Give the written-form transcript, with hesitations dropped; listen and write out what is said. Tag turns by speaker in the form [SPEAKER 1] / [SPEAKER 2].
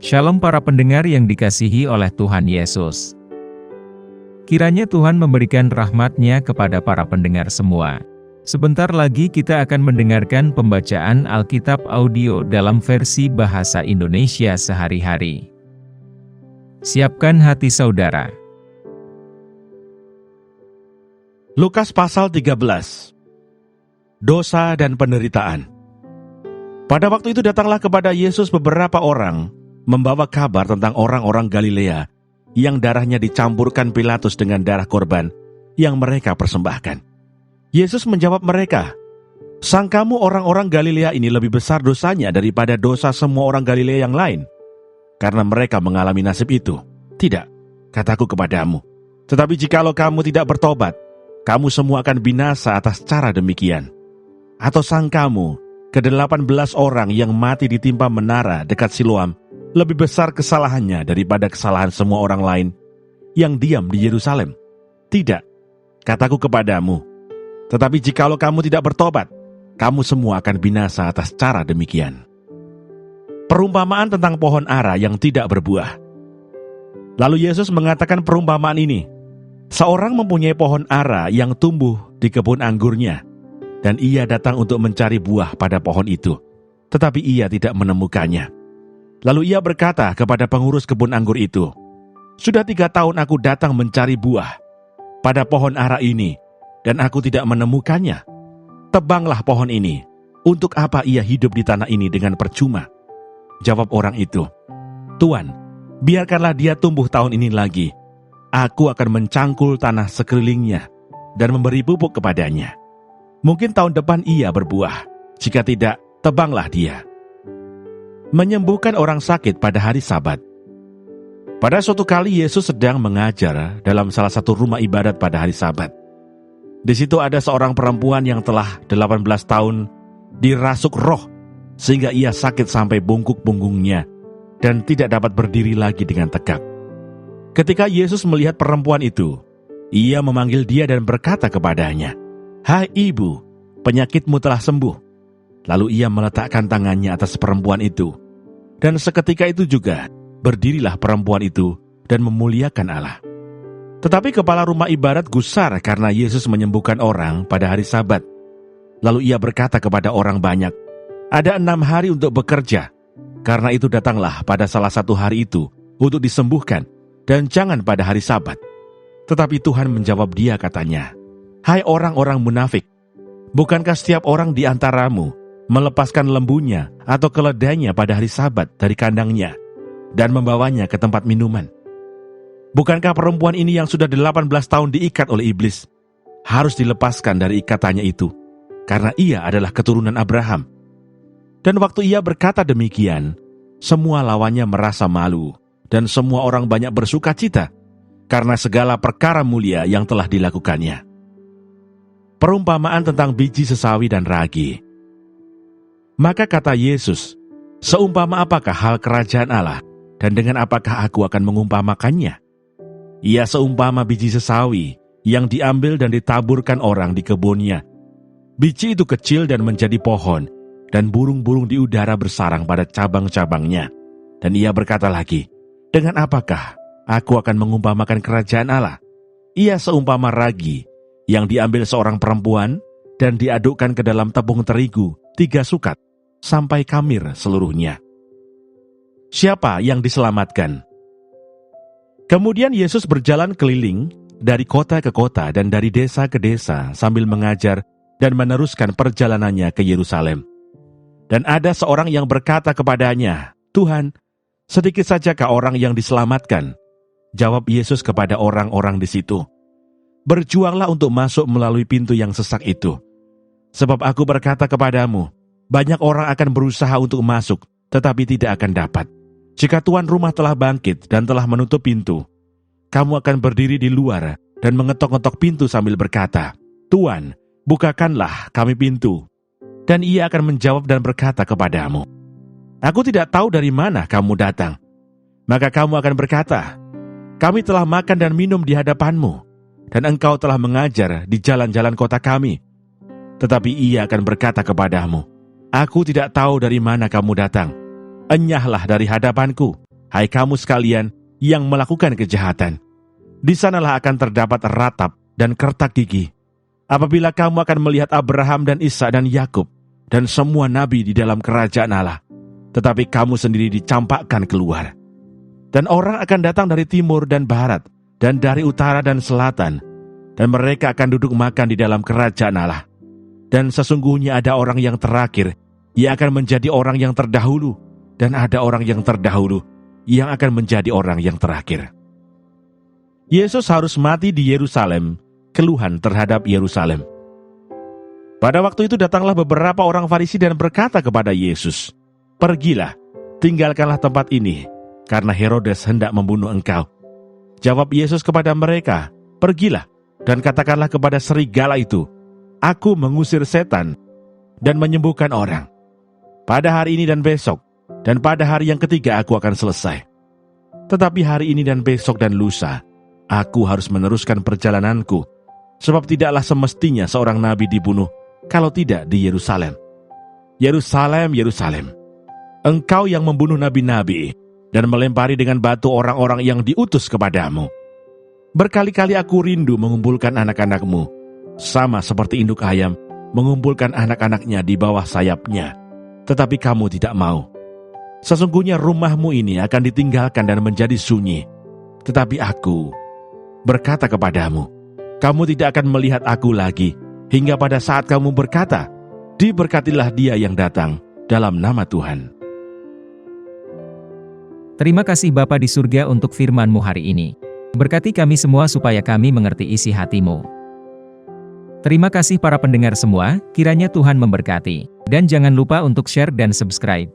[SPEAKER 1] Shalom para pendengar yang dikasihi oleh Tuhan Yesus. Kiranya Tuhan memberikan rahmat-Nya kepada para pendengar semua. Sebentar lagi kita akan mendengarkan pembacaan Alkitab audio dalam versi bahasa Indonesia sehari-hari. Siapkan hati saudara.
[SPEAKER 2] Lukas pasal 13. Dosa dan penderitaan. Pada waktu itu datanglah kepada Yesus beberapa orang, membawa kabar tentang orang-orang Galilea yang darahnya dicampurkan Pilatus dengan darah korban yang mereka persembahkan. Yesus menjawab mereka, "Sangkamu orang-orang Galilea ini lebih besar dosanya daripada dosa semua orang Galilea yang lain? Karena mereka mengalami nasib itu? Tidak, kataku kepadamu. Tetapi jikalau kamu tidak bertobat, kamu semua akan binasa atas cara demikian. Atau sangkamu ke-18 orang yang mati ditimpa menara dekat Siloam lebih besar kesalahannya daripada kesalahan semua orang lain yang diam di Yerusalem? Tidak, kataku kepadamu. Tetapi jikalau kamu tidak bertobat, kamu semua akan binasa atas cara demikian." Perumpamaan tentang pohon ara yang tidak berbuah. Lalu Yesus mengatakan perumpamaan ini. Seorang mempunyai pohon ara yang tumbuh di kebun anggurnya, dan ia datang untuk mencari buah pada pohon itu, tetapi ia tidak menemukannya. Lalu ia berkata kepada pengurus kebun anggur itu, "Sudah 3 tahun aku datang mencari buah pada pohon ara ini, dan aku tidak menemukannya. Tebanglah pohon ini. Untuk apa ia hidup di tanah ini dengan percuma?" Jawab orang itu, "Tuan, biarkanlah dia tumbuh tahun ini lagi. Aku akan mencangkul tanah sekelilingnya dan memberi pupuk kepadanya. Mungkin tahun depan ia berbuah. Jika tidak, tebanglah dia." Menyembuhkan orang sakit pada hari Sabat. Pada suatu kali Yesus sedang mengajar dalam salah satu rumah ibadat pada hari Sabat. Di situ ada seorang perempuan yang telah 18 tahun dirasuk roh, sehingga ia sakit sampai bungkuk punggungnya dan tidak dapat berdiri lagi dengan tegak. Ketika Yesus melihat perempuan itu, ia memanggil dia dan berkata kepadanya, "Hai ibu, penyakitmu telah sembuh." Lalu ia meletakkan tangannya atas perempuan itu, dan seketika itu juga berdirilah perempuan itu dan memuliakan Allah. Tetapi kepala rumah ibadat gusar karena Yesus menyembuhkan orang pada hari Sabat. Lalu ia berkata kepada orang banyak, "Ada 6 hari untuk bekerja. Karena itu datanglah pada salah satu hari itu untuk disembuhkan, dan jangan pada hari Sabat." Tetapi Tuhan menjawab dia katanya, "Hai orang-orang munafik, bukankah setiap orang di antaramu melepaskan lembunya atau keledainya pada hari Sabat dari kandangnya dan membawanya ke tempat minuman? Bukankah perempuan ini yang sudah 18 tahun diikat oleh iblis harus dilepaskan dari ikatannya itu, karena ia adalah keturunan Abraham?" Dan waktu ia berkata demikian, semua lawannya merasa malu, dan semua orang banyak bersuka cita karena segala perkara mulia yang telah dilakukannya. Perumpamaan tentang biji sesawi dan ragi. Maka kata Yesus, "Seumpama apakah hal kerajaan Allah, dan dengan apakah aku akan mengumpamakannya? Ia seumpama biji sesawi yang diambil dan ditaburkan orang di kebunnya. Biji itu kecil dan menjadi pohon, dan burung-burung di udara bersarang pada cabang-cabangnya." Dan ia berkata lagi, "Dengan apakah aku akan mengumpamakan kerajaan Allah? Ia seumpama ragi yang diambil seorang perempuan dan diadukkan ke dalam tepung terigu 3 sukat, sampai kamir seluruhnya." Siapa yang diselamatkan? Kemudian Yesus berjalan keliling dari kota ke kota dan dari desa ke desa sambil mengajar dan meneruskan perjalanannya ke Yerusalem. Dan ada seorang yang berkata kepadanya, "Tuhan, sedikit sajakah orang yang diselamatkan?" Jawab Yesus kepada orang-orang di situ, "Berjuanglah untuk masuk melalui pintu yang sesak itu. Sebab aku berkata kepadamu, banyak orang akan berusaha untuk masuk, tetapi tidak akan dapat. Jika tuan rumah telah bangkit dan telah menutup pintu, kamu akan berdiri di luar dan mengetok-ngetok pintu sambil berkata, 'Tuan, bukakanlah kami pintu.' Dan ia akan menjawab dan berkata kepadamu, 'Aku tidak tahu dari mana kamu datang.' Maka kamu akan berkata, 'Kami telah makan dan minum di hadapanmu, dan engkau telah mengajar di jalan-jalan kota kami.' Tetapi ia akan berkata kepadamu, 'Aku tidak tahu dari mana kamu datang. Enyahlah dari hadapanku. hai kamu sekalian yang melakukan kejahatan. Di sanalah akan terdapat ratap dan kertak gigi. Apabila kamu akan melihat Abraham dan Ishak dan Yakub dan semua nabi di dalam kerajaan Allah, tetapi kamu sendiri dicampakkan keluar. Dan orang akan datang dari timur dan barat, dan dari utara dan selatan, dan mereka akan duduk makan di dalam kerajaan Allah. Dan sesungguhnya ada orang yang terakhir, ia akan menjadi orang yang terdahulu, dan ada orang yang terdahulu, yang akan menjadi orang yang terakhir. Yesus harus mati di Yerusalem, keluhan terhadap Yerusalem. Pada waktu itu datanglah beberapa orang Farisi dan berkata kepada Yesus, "Pergilah, tinggalkanlah tempat ini, karena Herodes hendak membunuh engkau." Jawab Yesus kepada mereka, "Pergilah, dan katakanlah kepada serigala itu, Aku mengusir setan dan menyembuhkan orang. Pada hari ini dan besok, dan pada hari yang ketiga aku akan selesai. Tetapi hari ini dan besok dan lusa, aku harus meneruskan perjalananku, sebab tidaklah semestinya seorang nabi dibunuh, kalau tidak di Yerusalem. Yerusalem, Yerusalem, engkau yang membunuh nabi-nabi, dan melempari dengan batu orang-orang yang diutus kepadamu. Berkali-kali aku rindu mengumpulkan anak-anakmu, sama seperti induk ayam mengumpulkan anak-anaknya di bawah sayapnya, tetapi kamu tidak mau. Sesungguhnya rumahmu ini akan ditinggalkan dan menjadi sunyi. Tetapi aku berkata kepadamu, kamu tidak akan melihat aku lagi, hingga pada saat kamu berkata, diberkatilah dia yang datang dalam nama Tuhan."
[SPEAKER 1] Terima kasih Bapa di surga untuk firman-Mu hari ini. Berkati kami semua supaya kami mengerti isi hati-Mu. Terima kasih para pendengar semua, kiranya Tuhan memberkati. Dan jangan lupa untuk share dan subscribe.